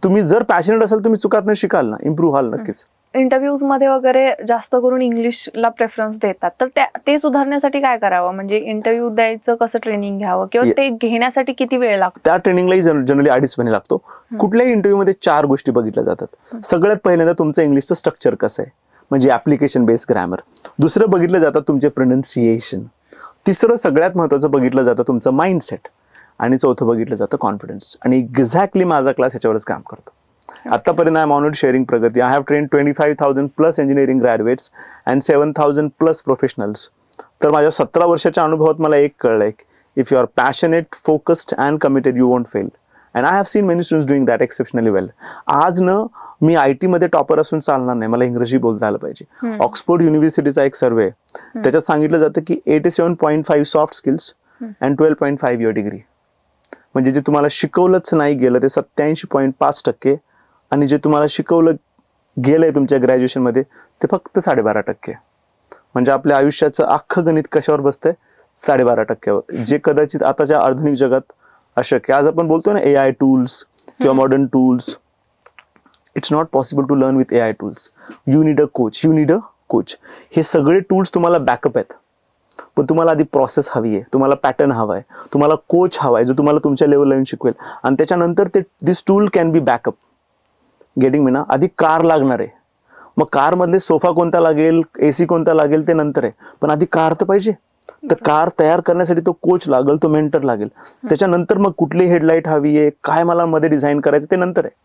तुम्ही जर पॅशनेट असाल, तुम्ही चुकात शिकाल ना, इम्प्रूव्ह व्हाल नक्कीच. इंटरव्ह्यूज मध्ये वगैरे जास्त करून इंग्लिशला प्रेफरन्स देतात, तर ते सुधारण्यासाठी काय करावं? म्हणजे इंटरव्ह्यू द्यायचं कसं ट्रेनिंग घ्यावं, किंवा ते घेण्यासाठी किती वेळ लागतो? त्या ट्रेनिंगलाही जनरली 2.5 महिने लागतो. कुठल्याही इंटरव्ह्यू मध्ये 4 गोष्टी बघितल्या जातात. सगळ्यात पहिल्यांदा तुमचं इंग्लिशचं स्ट्रक्चर कसं आहे, म्हणजे ऍप्लिकेशन बेस्ड ग्रामर. दुसरं बघितलं जातं तुमचे प्रोनाउन्सिएशन. तिसरं सगळ्यात महत्त्वाचं बघितलं जातं तुमचं माइंडसेट. आणि चौथं बघितलं जातं कॉन्फिडन्स. आणि एक्झॅक्टली माझा क्लास याच्यावरच काम करतो. आतापर्यंत I am honoured sharing Pragati. I have train 25,000 plus engineering graduates and 7,000 plus professionals. तर माझ्या 17 वर्षाच्या अनुभवात मला एक कळलंय, if you are passionate, focused and committed, you won't fail. And I have seen many students doing that exceptionally well. आज न मी IT मध्ये टॉपर असून चालणार नाही, मला इंग्रजी बोलता आलं पाहिजे. ऑक्सफोर्ड युनिव्हर्सिटीचा एक सर्वे आहे, त्याच्यात सांगितलं जातं की 87.5 soft skills and 12.5 your degree. म्हणजे जे तुम्हाला शिकवलंच नाही गेलं ते 87.5%, आणि जे तुम्हाला शिकवलं गेलंय तुमच्या ग्रॅज्युएशनमध्ये ते फक्त 12.5%. म्हणजे आपल्या आयुष्याचं अख्खं गणित कशावर बसतंय? 12.5%वर, जे कदाचित आताच्या आधुनिक जगात अशक्य. आज आपण बोलतोय ना AI टूल्स किंवा modern tools. It's not possible to learn with AI tools. You need a coach. हे सगळे टूल्स तुम्हाला बॅकअप आहेत, पण तुम्हाला आधी प्रोसेस हवी आहे, तुम्हाला पॅटर्न हवा आहे, तुम्हाला कोच हवा आहे जो तुम्हाला तुमच्या लेवलला येऊन शिकवेल. आणि त्याच्यानंतर ते this tool can be backup. Getting me ना? आधी कार लागणार आहे, मग कार मधले सोफा कोणता लागेल, AC कोणता लागेल ते नंतर आहे, पण आधी कार तर पाहिजे. तर कार तयार करण्यासाठी तो कोच लागेल, तो मेंटर लागेल. त्याच्यानंतर मग कुठली हेडलाईट हवी आहे, काय मला मध्ये डिझाईन करायचं ते नंतर आहे.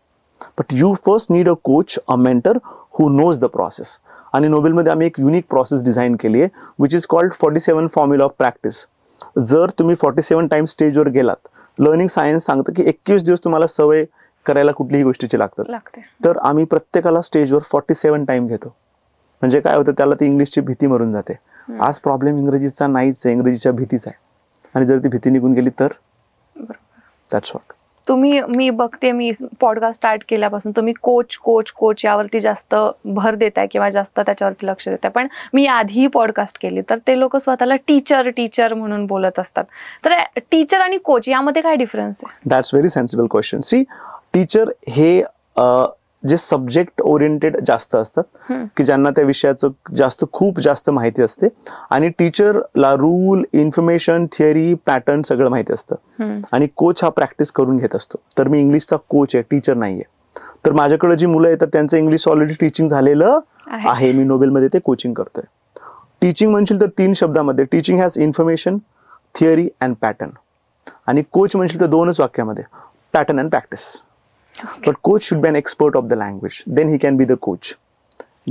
But you first need a coach, a mentor who knows the process. आणि नोबेलमध्ये आम्ही एक युनिक प्रोसेस डिझाईन केली आहे, which is called 47 formula of practice. जर तुम्ही 47 टाइम्स स्टेजवर गेलात, लर्निंग सायन्स सांगतं की 21 दिवस तुम्हाला सवय करायला कुठलीही गोष्टीची लागतात. तर आम्ही प्रत्येकाला स्टेजवर 47 टाइम घेतो. म्हणजे काय होतं, त्याला ती इंग्लिशची भीती मरून जाते. आज प्रॉब्लेम इंग्रजीचा नाहीच आहे, इंग्रजीच्या भीतीचा आहे. आणि जर ती भीती निघून गेली तर दॅट्स व्हॉट. मी बघते, मी पॉडकास्ट स्टार्ट केल्यापासून तुम्ही कोच यावरती जास्त भर देताय किंवा जास्त त्याच्यावरती लक्ष देताय. पण मी आधीही पॉडकास्ट केली तर ते लोक स्वतःला टीचर म्हणून बोलत असतात. तर टीचर आणि कोच यामध्ये काय डिफरन्स आहे? That's very sensible question. See, teacher हे जे सब्जेक्ट ओरिएंटेड जास्त असतात, की ज्यांना त्या विषयाचं खूप जास्त माहिती असते. आणि टीचरला रूल, इन्फॉर्मेशन, थिअरी, पॅटर्न सगळं माहिती असतं. आणि कोच हा प्रॅक्टिस करून घेत असतो. तर मी इंग्लिशचा कोच आहे, टीचर नाहीये. तर माझ्याकडे जी मुलं येतात त्यांचं इंग्लिश ऑलरेडी टीचिंग झालेलं आहे. मी नोबेलमध्ये ते कोचिंग करतोय. टीचिंग म्हणशील तर 3 शब्दामध्ये, teaching has information, theory and pattern. आणि कोच म्हणशील तर 2च वाक्यामध्ये, pattern and practice. But coach should be an expert of the language. Then he can be the coach.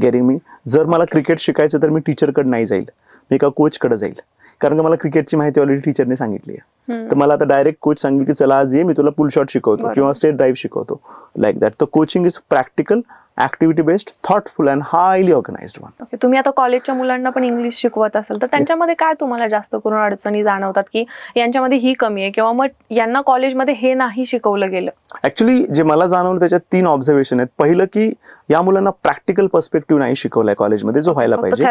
Getting me? जर मला क्रिकेट शिकायचं तर मी टीचरकडे नाही जाईल, मी एका कोचकडे जाईल. कारण का मला क्रिकेटची माहिती ऑलरेडी टीचरने सांगितली आहे. तर मला आता डायरेक्ट कोच सांगेल की चला आज ये, मी तुला पुल शॉट शिकवतो किंवा स्टेट ड्राईव्ह शिकवतो, लाईक दॅट. तर coaching is practical, activity based, thoughtful and highly organised one. Okay. तुम्ही आता कॉलेजच्या मुलांना पण इंग्लिश शिकवत असाल तर त्यांच्यामध्ये काय तुम्हाला जास्त करून अडचणी जाणवतात, की यांच्यामध्ये ही कमी आहे किंवा मग यांना कॉलेजमध्ये हे नाही शिकवलं गेलं? ऍक्च्युली जे मला जाणवलं त्याच्यात 3 ऑब्झर्वेशन आहेत. पहिलं की या मुलांना प्रॅक्टिकल पर्स्पेक्टिव्ह नाही शिकवलाय कॉलेजमध्ये, जो व्हायला पाहिजे.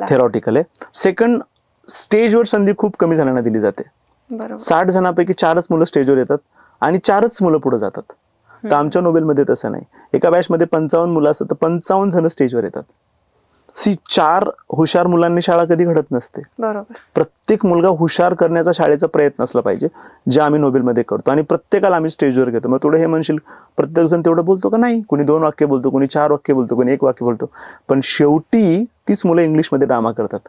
थेरॉटिकल आहे. सेकंड, स्टेजवर संधी खूप कमी जणांना दिली जाते. 60 जणांपैकी 4च मुलं स्टेजवर येतात आणि 4च मुलं पुढे जातात. तर आमच्या नोबेलमध्ये तसं नाही. एका बॅचमध्ये 55 मुलं असतात तर 55 जण स्टेजवर येतात. 4 हुशार मुलांनी शाळा कधी घडत नसते. बरोबर. प्रत्येक मुलगा हुशार करण्याचा शाळेचा प्रयत्न असला पाहिजे, जे आम्ही नोबेलमध्ये करतो. आणि प्रत्येकाला आम्ही स्टेजवर घेतो. मग थोडं हे म्हणशील प्रत्येक जण तेवढं बोलतो का? नाही. कोणी 2 वाक्य बोलतो, कोणी 4 वाक्य बोलतो, कोणी 1 वाक्य बोलतो. पण शेवटी तीच मुलं इंग्लिशमध्ये ड्रामा करतात,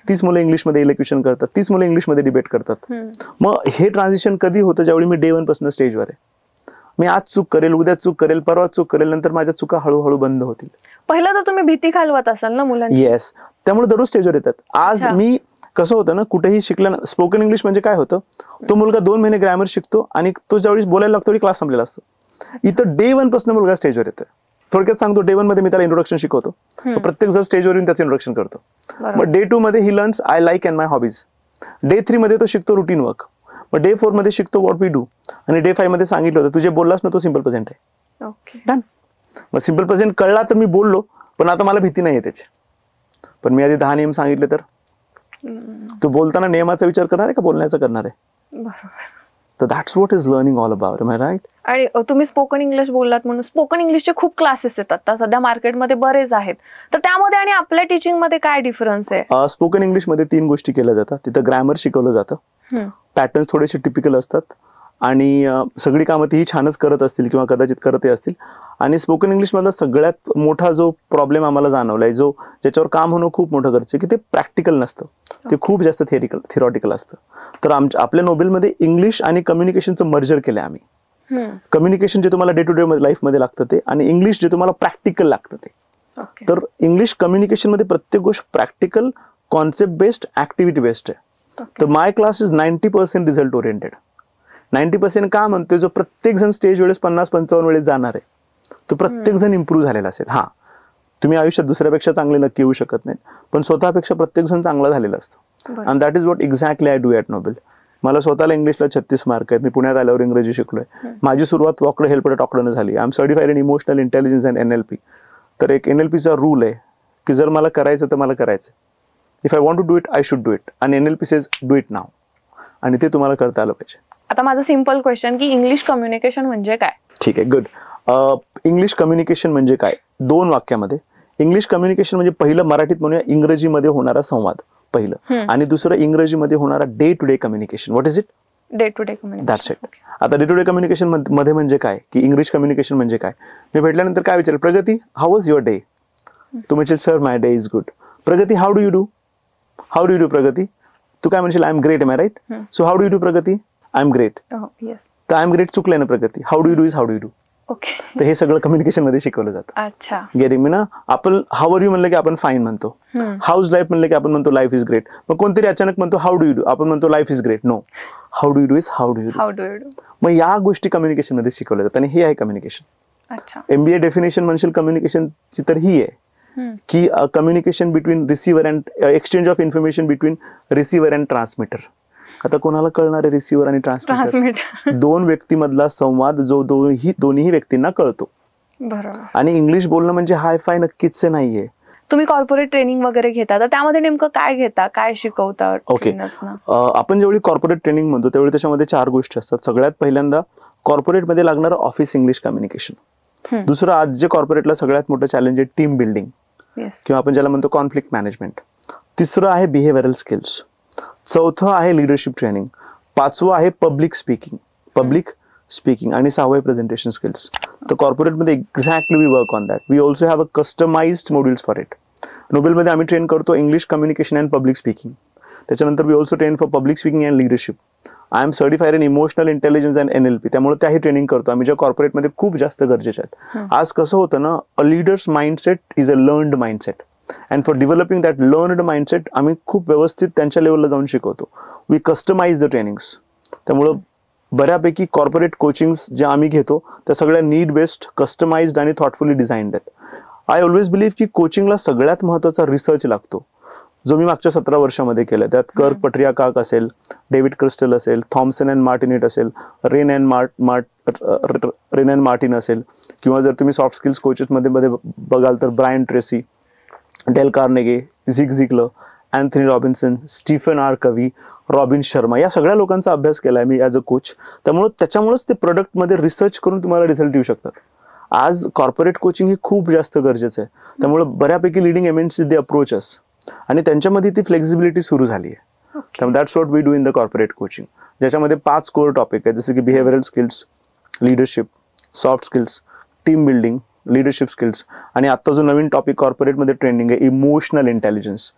तीच मुलं इंग्लिशमध्ये इलेक्युशन करतात, तीच मुलं इंग्लिशमध्ये डिबेट करतात. मग हे ट्रान्झिशन कधी होतं? ज्यावेळी मी डे 1 पासून स्टेजवर आहे. मी आज चूक करेल, उद्या चूक करेल, परवा चूक करेल, नंतर माझ्या चुका हळूहळू बंद होतील. पहिलं तर तुम्ही भीती घालवत असाल ना मुलांची? येस. त्यामुळे दररोज स्टेजवर येतात. आज मी कसं होतं ना, कुठेही शिकलं, स्पोकन इंग्लिश म्हणजे काय होतं, तो मुलगा 2 महिने ग्रॅमर शिकतो आणि तो ज्यावेळी बोलायला लागतो क्लास संपलेला असतो. इथं डे 1 पासून मुलगा स्टेजवर येतोय. थोडक्यात सांगतो, डे 1 मध्ये मी त्याला इंट्रोडक्शन शिकवतो. प्रत्येक जण स्टेजवर येऊन त्याचं इंट्रोडक्शन करतो. मग डे 2 मध्ये he learns I like and my hobbies. Day 3 मध्ये तो शिकतो रुटीन वर्क. मग डे 4 मध्ये शिकतो व्हॉट वी डू. आणि डे 5 मध्ये सांगितलं होतं, तुझे बोललास ना तो सिम्पल प्रेझेंट आहे. ओके. डन. मग सिम्पल प्रेझेंट कळला तर मी बोललो, पण आता मला भीती नाहीये त्याची. पण मी आधी 10 नियम सांगितले तर तू बोलताना नियमाचा विचार करणार आहे का बोलण्याचा करणार आहे? बरोबर. तर that's what is learning all about. Am I right? आणि तुम्ही स्पोकन इंग्लिश बोललात म्हणून स्पोकन इंग्लिशचे खूप क्लासेस येतात आता सध्या मार्केटमध्ये बरेच आहेत. तर त्यामध्ये आणि आपल्या टीचिंग मध्ये काय डिफरन्स आहे? स्पोकन इंग्लिशमध्ये 3 गोष्टी केल्या जातात. तिथं ग्रॅमर शिकवलं जातं, पॅटर्न्स थोडेसे टिपिकल असतात आणि सगळी कामं तीही छानच करत असतील किंवा कदाचित करतही असतील. आणि स्पोकन इंग्लिश मधला सगळ्यात मोठा जो प्रॉब्लेम आम्हाला जाणवलाय, ज्याच्यावर काम होणं खूप मोठं गरजेचं आहे, की ते प्रॅक्टिकल नसतं, ते खूप जास्त थिअरॉटिकल असतं. तर आपल्या नोबेलमध्ये इंग्लिश आणि कम्युनिकेशनचं मर्जर केलंय आम्ही. कम्युनिकेशन जे तुम्हाला डे टू डे लाईफमध्ये लागतं ते, आणि इंग्लिश जे तुम्हाला प्रॅक्टिकल लागतं ते. तर इंग्लिश कम्युनिकेशन मध्ये प्रत्येक गोष्ट practical, concept based, activity based आहे. तर माय क्लास इज 90% रिझल्ट ओरिएंटेड. 90% का म्हणतोय? जो प्रत्येक जण स्टेज वेळेस 50-55 वेळेस जाणार आहे, तो प्रत्येक जण इम्प्रूव्ह झालेला असेल. हा, तुम्ही आयुष्यात दुसऱ्यापेक्षा चांगले नक्की येऊ शकत नाही, पण स्वतःपेक्षा प्रत्येक जण चांगला झालेला असतो. And that is what exactly I do at Nobel. मला स्वतःला इंग्लिशला 36 मार्क आहेत. मी पुण्यात आल्यावर इंग्रजी शिकलोय. माझी सुरुवात वॉकडं हेल्पडं टॉकडं झाली. I am certified in emotional intelligence and NLP. तर एक NLPचा रूल आहे की जर मला करायचं तर मला करायचं. If I want to do it I should do it. आणि NLP says do it now. आणि ते तुम्हाला करता आलं पाहिजे. आता माझं सिम्पल क्वेश्चन की इंग्लिश कम्युनिकेशन म्हणजे काय? ठीक आहे, गुड. इंग्लिश कम्युनिकेशन म्हणजे काय? 2 वाक्यामध्ये. इंग्लिश कम्युनिकेशन म्हणजे पहिलं मराठीत म्हणूया इंग्रजीमध्ये होणारा संवाद पहिलं, आणि दुसरं इंग्रजीमध्ये होणारा day to day communication. What is it? Day to day communication. That's it. आता डे टू डे कम्युनिकेशन मध्ये म्हणजे काय, की इंग्लिश कम्युनिकेशन म्हणजे काय? मी भेटल्यानंतर काय विचारेल, Pragati how was your day? तू म्हणशील sir my day is good. Pragati how do you do? How do you do Pragati? तू काय म्हणशील I am great. Am I right? So how do you do Pragati? I am great. तर I am great चुकलंय ना Pragati. How do you do is how do you do. Okay. तर हे सगळं communication मध्ये शिकवलं जातं. अच्छा. गेटिंग मी ना? आपण हाऊ आर यू म्हणलं की आपण फाईन म्हणतो. हाऊज लाईफ म्हणलं की आपण म्हणतो लाईफ इज ग्रेट. मग कोणतरी अचानक म्हणतो हाऊ डू यू डू, आपण म्हणतो life is great. No, how do you do is how do you do. How do you do. मग या गोष्टी कम्युनिकेशन मध्ये शिकवल्या जातात आणि हे आहे कम्युनिकेशन. अच्छा. MBA डेफिनेशन म्हणशील कम्युनिकेशनची तर ही आहे की communication between receiver and exchange of information between receiver and transmitter. आता कोणाला कळणार आहे रिसिव्हर आणि ट्रान्समिटर? 2 व्यक्तीमधला संवाद जो दोन्ही व्यक्तींना कळतो. बरोबर. आणि इंग्लिश बोलणं म्हणजे हाय फाय नक्कीच नाहीये. तुम्ही कॉर्पोरेट ट्रेनिंग वगैरे घेता, तर त्यामध्ये नेमकं काय घेता, काय शिकवता ट्रेनर्सना? आपण जेवढी कॉर्पोरेट ट्रेनिंग म्हणतो तेवढी त्याच्यामध्ये 4 गोष्टी असतात. सगळ्यात पहिल्यांदा कॉर्पोरेटमध्ये लागणारं ऑफिस इंग्लिश कम्युनिकेशन. दुसरं, आज जे कॉर्पोरेटला सगळ्यात मोठं चॅलेंज आहे टीम बिल्डिंग किंवा आपण ज्याला म्हणतो कॉन्फ्लिक्ट मॅनेजमेंट. तिसरं आहे बिहेव्हिअरल स्किल्स. चौथं आहे लिडरशिप ट्रेनिंग. 5वं आहे पब्लिक स्पीकिंग. आणि 6वं आहे प्रेझेंटेशन स्किल्स. तर कॉर्पोरेटमध्ये exactly we work on that. We also have a customised modules for it. नोबेलमध्ये आम्ही ट्रेन करतो English communication and public speaking. त्याच्यानंतर we also train for public speaking and leadership. I am certified in emotional intelligence and NLP. त्यामुळे त्याही training करतो आम्ही, ज्या कॉर्पोरेटमध्ये खूप जास्त गरजेच्या आहेत. आज कसं होतं ना, a leader's mindset is a learned mindset. And for developing that learned mindset आम्ही खूप व्यवस्थित त्यांच्या लेवलला जाऊन शिकवतो. We customise the trainings. त्यामुळं बऱ्यापैकी कॉर्पोरेट कोचिंग्स ज्या आम्ही घेतो त्या सगळ्या नीड बेस्ड, कस्टमाइज्ड आणि थॉटफुली डिझाईन्ड आहेत. आय ऑलवेज बिलीव्ह की कोचिंगला सगळ्यात महत्त्वाचा रिसर्च लागतो, जो मी मागच्या 17 वर्षामध्ये केला. त्यात कर्क पट्रियाकाक असेल, डेव्हिड क्रिस्टल असेल, थॉम्सन अँड मार्टिनेट असेल, रेन अँड मार्टिन असेल, किंवा जर तुम्ही सॉफ्ट स्किल्स कोचेस मध्ये बघाल तर Brian Tracy, Dale Carnegie, Zig Ziglar, Anthony Robinson, Stephen R Covey, Robin Sharma, या सगळ्या लोकांचा अभ्यास केला आहे मी ॲज अ कोच. त्याच्यामुळेच ते प्रोडक्टमध्ये रिसर्च करून तुम्हाला रिझल्ट येऊ शकतात. आज कॉर्पोरेट कोचिंग हे खूप जास्त गरजेचं आहे. त्यामुळे बऱ्यापैकी leading MNCs they approach us, आणि त्यांच्यामध्ये ती फ्लेक्झिबिलिटी सुरू झाली आहे. त्यामुळे that's what we do in the corporate coaching, ज्याच्यामध्ये 5 कोर टॉपिक आहेत, जसे की behavioural skills, leadership, soft skills, team building, leadership skills, आणि आता जो नवीन टॉपिक कॉर्पोरेटमध्ये ट्रेंडिंग आहे, emotional intelligence.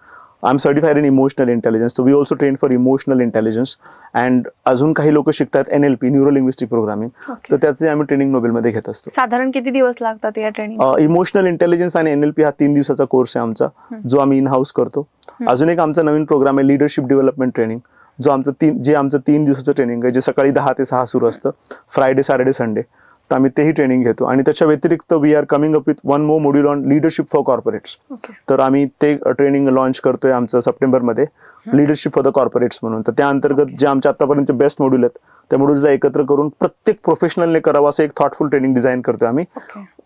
I am certified in emotional intelligence, so we also train for emotional intelligence. And अजून काही लोक शिकतात NLP, न्यूरो लिंग्विस्टिक प्रोग्रामिंग, तर त्याचे आम्ही ट्रेनिंग नोबेलमध्ये घेत असतो. साधारण किती दिवस लागतात या ट्रेनिंग? इमोशनल इंटेलिजन्स आणि NLP हा 3 दिवसाचा कोर्स आहे आमचा, जो आम्ही इन हाऊस करतो. अजून एक आमचा नवीन प्रोग्राम आहे लीडरशिप डेव्हलपमेंट ट्रेनिंग, जो आमचं 3 दिवसाचं ट्रेनिंग आहे, जे सकाळी 10 ते 6 सुरू असतं, फ्रायडे, सॅटर्डे, संडे. तर आम्ही तेही ट्रेनिंग घेतो. आणि त्याच्या व्यतिरिक्त we are coming up with 1 more module on leadership for corporates. तर आम्ही ते ट्रेनिंग लॉन्च करतोय आमचं सप्टेंबरमध्ये, लीडरशिप फॉर द कॉर्पोरेट्स म्हणून. तर त्या अंतर्गत जे आमच्या आतापर्यंत बेस्ट मॉड्यूल आहेत, त्या मॉड्यूल्सला एकत्र करून प्रत्येक प्रोफेशनलने करावं असं एक थॉटफुल ट्रेनिंग डिझाईन करतोय आम्ही,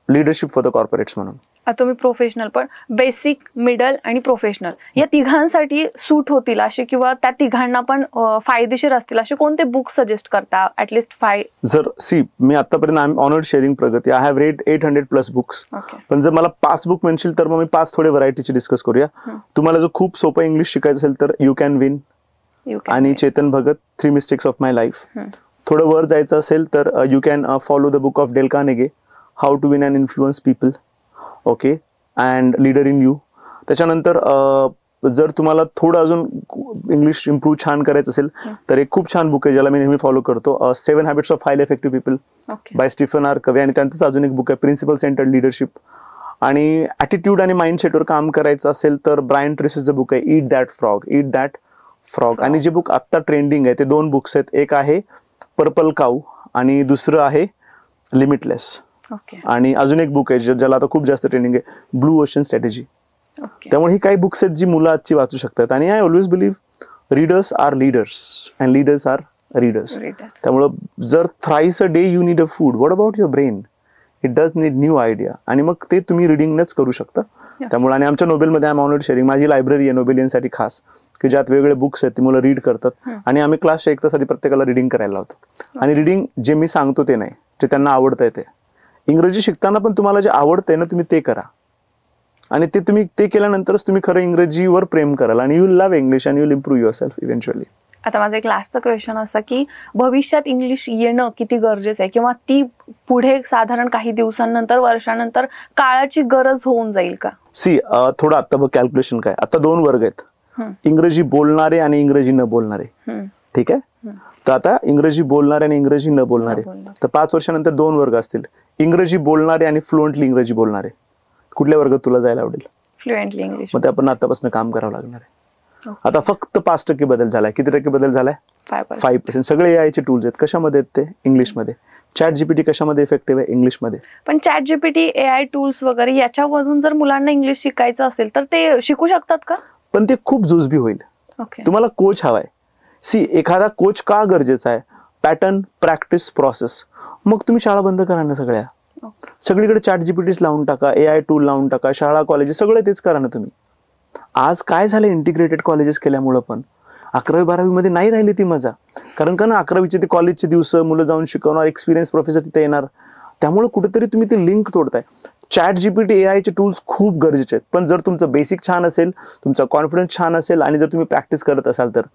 लीडरशिप फॉर द कॉर्पोरेट्स म्हणून. आता तुम्ही प्रोफेशनल, पण बेसिक, मिडल आणि प्रोफेशनल या तिघांसाठी सूट होतील असे, किंवा त्या तिघांना पण फायदेशीर असतील असे कोणते बुक सजेस्ट करता? ऍटलिस्ट 5. जर मी आतापर्यंत I am honoured sharing Pragati, I have red 800+ books. पण जर मला 5 बुक म्हणशील तर मग मी 5 थोडे व्हरायटीचे डिस्कस करूया. तुम्हाला जर खूप सोपं इंग्लिश शिकायचं असेल तर यू कॅन विन आणि Chetan Bhagat, 3 mistakes of my life. थोडं वर जायचं असेल तर you can follow the book of Dale Carnegie, how to win and influence people, okay, and leader in you. त्याच्यानंतर जर तुम्हाला थोडं अजून इंग्लिश इम्प्रूव्ह छान करायचं असेल तर एक खूप छान बुक आहे ज्याला मी नेहमी फॉलो करतो, 7 habits of highly effective people by Stephen R Covey. आणि त्यांचंच अजून एक बुक आहे, प्रिन्सिपल सेंटर्ड लीडरशिप. आणि ॲटिट्यूड आणि माइंडसेटवर काम करायचं असेल तर ब्रायन ट्रेसीचं बुक आहे, ईट दॅट फ्रॉग. आणि जे बुक आत्ता ट्रेंडिंग आहे ते 2 बुक्स आहेत, एक आहे पर्पल काऊ आणि दुसरं आहे लिमिटलेस. आणि अजून एक बुक आहे ज्याला आता खूप जास्त ट्रेनिंग आहे, ब्लू ओशन स्ट्रॅटेजी. त्यामुळे ही काही बुक्स आहेत जी मुलं आजची वाचू शकतात. आणि I always believe readers are leaders and leaders are readers. त्यामुळं जर thrice a day you need a food, what about your brain? It does need new idea. आणि मग ते तुम्ही रिडिंगनच करू शकता. त्यामुळे आणि आमच्या नोबेलमध्ये आय एम ऑनर्ड शेअरिंग, माझी लायब्ररी आहे नोबेलियनसाठी खास, की ज्यात वेगवेगळे बुक्स आहेत, ती मुलं रीड करतात. आणि आम्ही क्लासच्या 1 तास आधी प्रत्येकाला रिडिंग करायला लावतो. आणि रिडिंग जे मी सांगतो ते नाही, जे त्यांना आवडतंय ते. इंग्रजी शिकताना पण तुम्हाला जे आवडतंय ना तुम्ही ते करा, आणि ते केल्यानंतरच तुम्ही खरं इंग्रजीवर प्रेम कराल, आणि you love English and you will improve your self eventually. आता माझा एक लास्टचा क्वेश्चन असा की भविष्यात इंग्लिश येणं किती गरजेचं आहे, किंवा ती पुढे साधारण काही दिवसांनंतर, वर्षानंतर काळाची गरज होऊन जाईल का? थोडं आता बघ कॅल्क्युलेशन काय, आता 2 वर्ग आहेत, इंग्रजी बोलणारे आणि इंग्रजी न बोलणारे. ठीक आहे, तर आता इंग्रजी बोलणारे आणि इंग्रजी न बोलणारे, तर 5 वर्षानंतर 2 वर्ग असतील, इंग्रजी बोलणारे आणि फ्लुएंटली इंग्रजी बोलणारे. कुठल्या वर्गात तुला जायला आवडेल? Fluently English. मग ते आपण आतापासून काम करावं लागणार आहे. आता फक्त 5% बदल झालाय. किती टक्के बदल झालाय? 5%. सगळे AI चे टूल्स आहेत, कशामध्ये आहेत ते? इंग्लिशमध्ये. ChatGPT कशामध्ये इफेक्टिव्ह आहे? इंग्लिशमध्ये. पण ChatGPT, AI टूल्स वगैरे याच्यामधून जर मुलांना इंग्लिश शिकायचं असेल तर ते शिकू शकतात का? पण ते खूप जुजबी होईल. तुम्हाला कोच हवाय. एखादा कोच का गरजेचा आहे? Pattern, practice, process. मग तुम्ही शाळा बंद करा ना सगळ्या. सगळीकडे ChatGPTs लावून टाका, AI टूल लावून टाका, शाळा कॉलेजेस सगळे तेच करा ना तुम्ही. आज काय झालं, इंटिग्रेटेड कॉलेजेस केल्यामुळं पण 11वी-12वी मध्ये नाही राहिली ती मजा. कारण का ना 11वीचे ते कॉलेजचे दिवस, मुलं जाऊन शिकवणार, एक्सपिरियन्स प्रोफेसर तिथे येणार, त्यामुळे कुठेतरी तुम्ही ती लिंक तोडताय. ChatGPT, AI चे टूल्स खूप गरजेचे आहेत. पण जर तुमचं बेसिक छान असेल, तुमचा कॉन्फिडन्स छान असेल, आणि जर तुम्ही प्रॅक्टिस करत असाल तर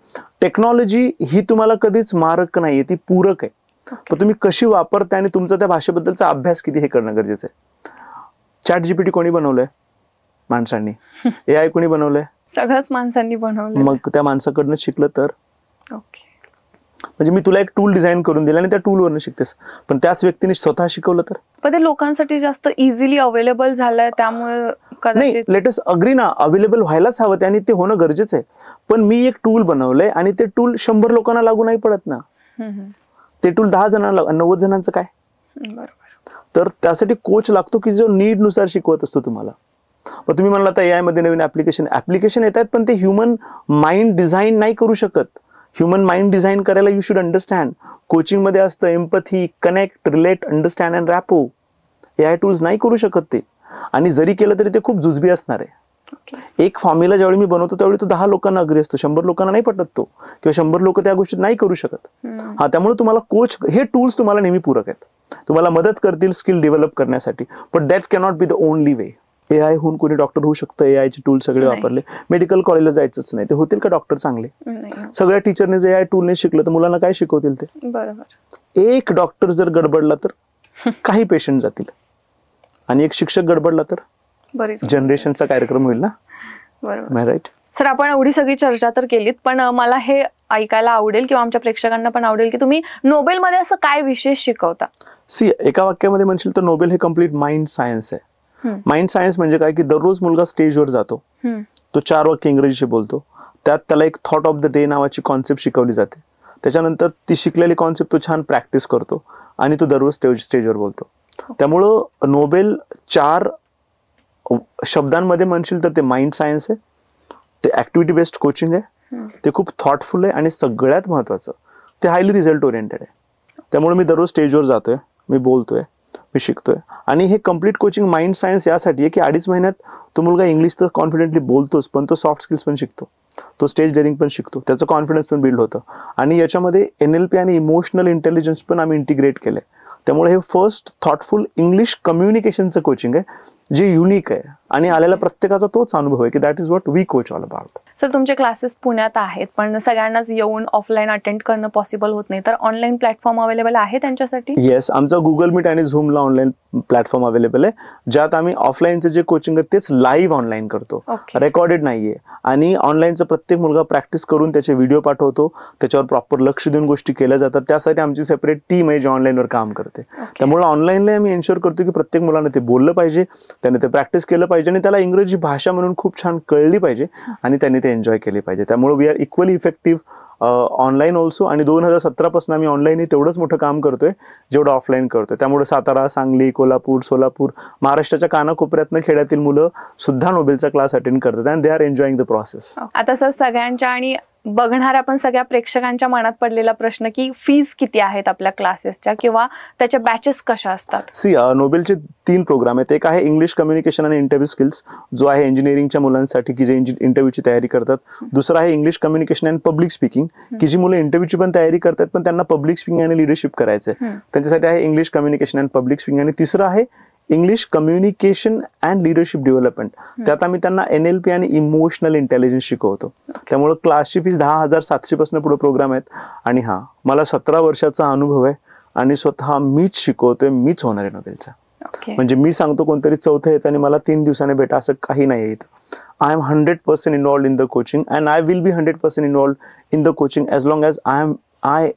टेक्नॉलॉजी ही तुम्हाला कधीच मारक नाहीये, ती पूरक आहे. पण तुम्ही कशी वापरताय आणि तुमचा त्या भाषेबद्दलचा अभ्यास किती हे करणं गरजेचं आहे. ChatGPT कोणी बनवलंय? माणसांनी. AI कोणी बनवलंय? सगळंच माणसांनी बनवलंय. मग त्या माणसाकडनं शिकलं तर. म्हणजे मी तुला एक टूल डिझाईन करून दिला आणि त्या टूलवरनं शिकतेस, पण त्याच व्यक्तीने स्वतः शिकवलं तर. पण ते लोकांसाठी जास्त इझिली अवेलेबल झालंय, त्यामुळे नाही, लेटेस्ट अग्री ना, अवेलेबल व्हायलाच हवं आणि ते होणं गरजेचं आहे. पण मी एक टूल बनवलंय आणि ते टूल 100 लोकांना लागू नाही पडत ना. ते टूल 10 जणांना, 90 जणांचं काय? तर त्यासाठी कोच लागतो की जो नीड नुसार शिकवत असतो तुम्हाला. मग तुम्ही म्हणला आता AI मध्ये नवीन ऍप्लिकेशन येत आहेत, पण ते ह्युमन माइंड डिझाईन नाही करू शकत. ह्युमन माइंड डिझाईन करायला यू शुड अंडरस्टँड. कोचिंग मध्ये असतं empathy, connect, relate, understand and rapport. AI tools नाही करू शकत ते, आणि जरी केलं तरी ते खूप जुजबी असणार आहे. एक फॉर्म्युला ज्यावेळी मी बनवतो त्यावेळी तो 10 लोकांना अग्री असतो, 100 लोकांना नाही पटत तो, किंवा 100 लोक त्या गोष्टीत नाही करू शकत. हा, त्यामुळे तुम्हाला कोच, हे टूल्स तुम्हाला नेहमी पूरक आहेत, तुम्हाला मदत करतील स्किल डेव्हलप करण्यासाठी, but that cannot be the only way. AI होऊन कोणी डॉक्टर होऊ शकतं, AI चे टूल सगळे वापरले, मेडिकल कॉलेजला जायचंच नाही, ते होतील का डॉक्टर चांगले? सगळ्या टीचरने जे AI टूलने शिकलं तर मुलांना काय शिकवतील ते? बरोबर. एक डॉक्टर जर गडबडला तर काही पेशंट जातील, आणि एक शिक्षक गडबडला तर जनरेशनचा कार्यक्रम होईल ना. बरोबर, राईट. सर, आपण एवढी सगळी चर्चा तर केलीत, पण मला हे ऐकायला आवडेल किंवा आमच्या प्रेक्षकांना पण आवडेल की तुम्ही नोबेलमध्ये असं काय विशेष शिकवता? सी, एका वाक्यामध्ये म्हणशील तर नोबेल हे कम्प्लीट माइंड सायन्स आहे. माइंड सायन्स म्हणजे काय की दररोज मुलगा स्टेजवर जातो, तो 4 वाक्य इंग्रजीशी बोलतो, त्यात त्याला एक थॉट ऑफ द डे नावाची कॉन्सेप्ट शिकवली जाते, त्याच्यानंतर ती शिकलेली कॉन्सेप्ट तो छान प्रॅक्टिस करतो आणि तो दररोज स्टेजवर बोलतो. त्यामुळं नोबेल 4 शब्दांमध्ये म्हणशील तर ते माइंड सायन्स आहे, ते ऍक्टिव्हिटी बेस्ड कोचिंग आहे, ते खूप थॉटफुल आहे, आणि सगळ्यात महत्वाचं ते हायली रिझल्ट ओरिएंटेड आहे. त्यामुळे मी दररोज स्टेजवर जातोय, मी बोलतोय, मी शिकतोय, आणि हे कम्प्लीट कोचिंग माइंड सायन्स यासाठी आहे की 2.5 महिन्यात तो मुलगा इंग्लिश तर कॉन्फिडेंटली बोलतोच, पण तो सॉफ्ट स्किल्स पण शिकतो, तो स्टेज डेअरिंग पण शिकतो, त्याचं कॉन्फिडन्स पण बिल्ड होतं, आणि याच्यामध्ये NLP आणि इमोशनल इंटेलिजन्स पण आम्ही इंटिग्रेट केलंय. त्यामुळे हे फर्स्ट थॉटफुल इंग्लिश कम्युनिकेशनचं कोचिंग आहे, जे युनिक आहे, आणि आलेला प्रत्येकाचा तोच अनुभव आहे की that is what we coach all about. Sir, तुमचे क्लासेस पुण्यात आहेत, पण सगळ्यांनाच येऊन ऑफलाईन अटेंड करणं पॉसिबल होत नाही, तर ऑनलाईन प्लॅटफॉर्म अवेलेबल आहे त्यांच्यासाठी? येस, आमचा गुगल मीट आणि झूमला ऑनलाईन प्लॅटफॉर्म अवेलेबल आहे, ज्यात आम्ही ऑफलाईनचं जे कोचिंग आहे तेच लाईव्ह ऑनलाईन करतो, रेकॉर्डेड नाहीये, आणि ऑनलाईनचं प्रत्येक मुलगा प्रॅक्टिस करून त्याचे व्हिडिओ पाठवतो, त्याच्यावर प्रॉपर लक्ष देऊन गोष्टी केल्या जातात. त्यासाठी आमची सेपरेट टीम आहे जी ऑनलाईनवर काम करते. त्यामुळे ऑनलाईनला आम्ही एन्श्योर करतो की प्रत्येक मुलाने ते बोललं पाहिजे, त्याने ते प्रॅक्टिस केलं पाहिजे, आणि त्याला इंग्रजी भाषा म्हणून खूप छान कळली पाहिजे, आणि त्यांनी ते एन्जॉय केले पाहिजे. त्यामुळे we are equally effective online also, आणि 2017 पासून आम्ही ऑनलाईन तेवढंच मोठं काम करतोय जेवढं ऑफलाईन करतोय. त्यामुळे सातारा, सांगली, कोल्हापूर, सोलापूर, महाराष्ट्राच्या कानाकोपऱ्यातनं खेड्यातील मुलं सुद्धा नोबेलचा क्लास अटेंड करतात, and they are enjoying the process. आता सर, सगळ्यांच्या आणि बघणाऱ्या पण सगळ्या प्रेक्षकांच्या मनात पडलेला प्रश्न की फीज किती आहेत आपल्या क्लासेसच्या, किंवा त्याच्या बॅचेस कशा असतात? सी, नोबेलचे 3 प्रोग्राम आहेत. एक आहे इंग्लिश कम्युनिकेशन आणि इंटरव्ह्यू स्किल्स, जो आहे इंजिनिअरिंगच्या मुलांसाठी की जे इंटरव्ह्यूची तयारी करतात. दुसरा आहे English communication and public speaking, की जी मुलं इंटरव्ह्यूची पण तयारी करतात पण त्यांना पब्लिक स्पीकिंग आणि लिडरशिप करायचंय, त्यांच्यासाठी आहे English communication and public speaking. आणि तिसरं आहे English communication and leadership development, त्यात आम्ही त्यांना NLP आणि इमोशनल इंटेलिजन्स शिकवतो. त्यामुळे क्लासची फीस 10,700 पासून पुढे प्रोग्राम आहेत. आणि हा, मला 17 वर्षाचा अनुभव आहे, आणि स्वतः मीच शिकवतोय, मीच होणार आहे नोबेलचा. म्हणजे मी सांगतो कोणतरी 4थं येतं आणि मला 3 दिवसाने भेटा असं काही नाही इथं. I am 100% involved in the coaching, and I will be 100% involved in the coaching as long as I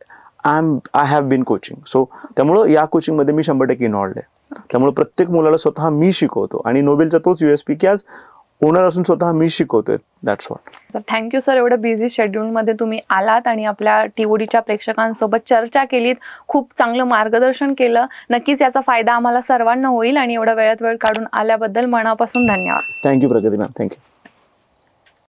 have been coaching. So त्यामुळं या कोचिंगमध्ये मी 100% इन्वॉल्ड आहे. त्यामुळे प्रत्येक मुलाला स्वतः मी शिकवतो, आणि नोबेलचा तोच USP की आज ओनर असून स्वतः मी शिकवतोय. That's what. तर थँक्यू सर, एवढं बिझी शेड्यूलमध्ये तुम्ही आलात आणि आपल्या TODच्या प्रेक्षकांसोबत चर्चा केलीत, खूप चांगलं मार्गदर्शन केलं. नक्कीच याचा फायदा आम्हाला सर्वांना होईल, आणि एवढा वेळ काढून आल्याबद्दल मनापासून धन्यवाद. थँक्यू प्रगती मॅम, थँक्यू.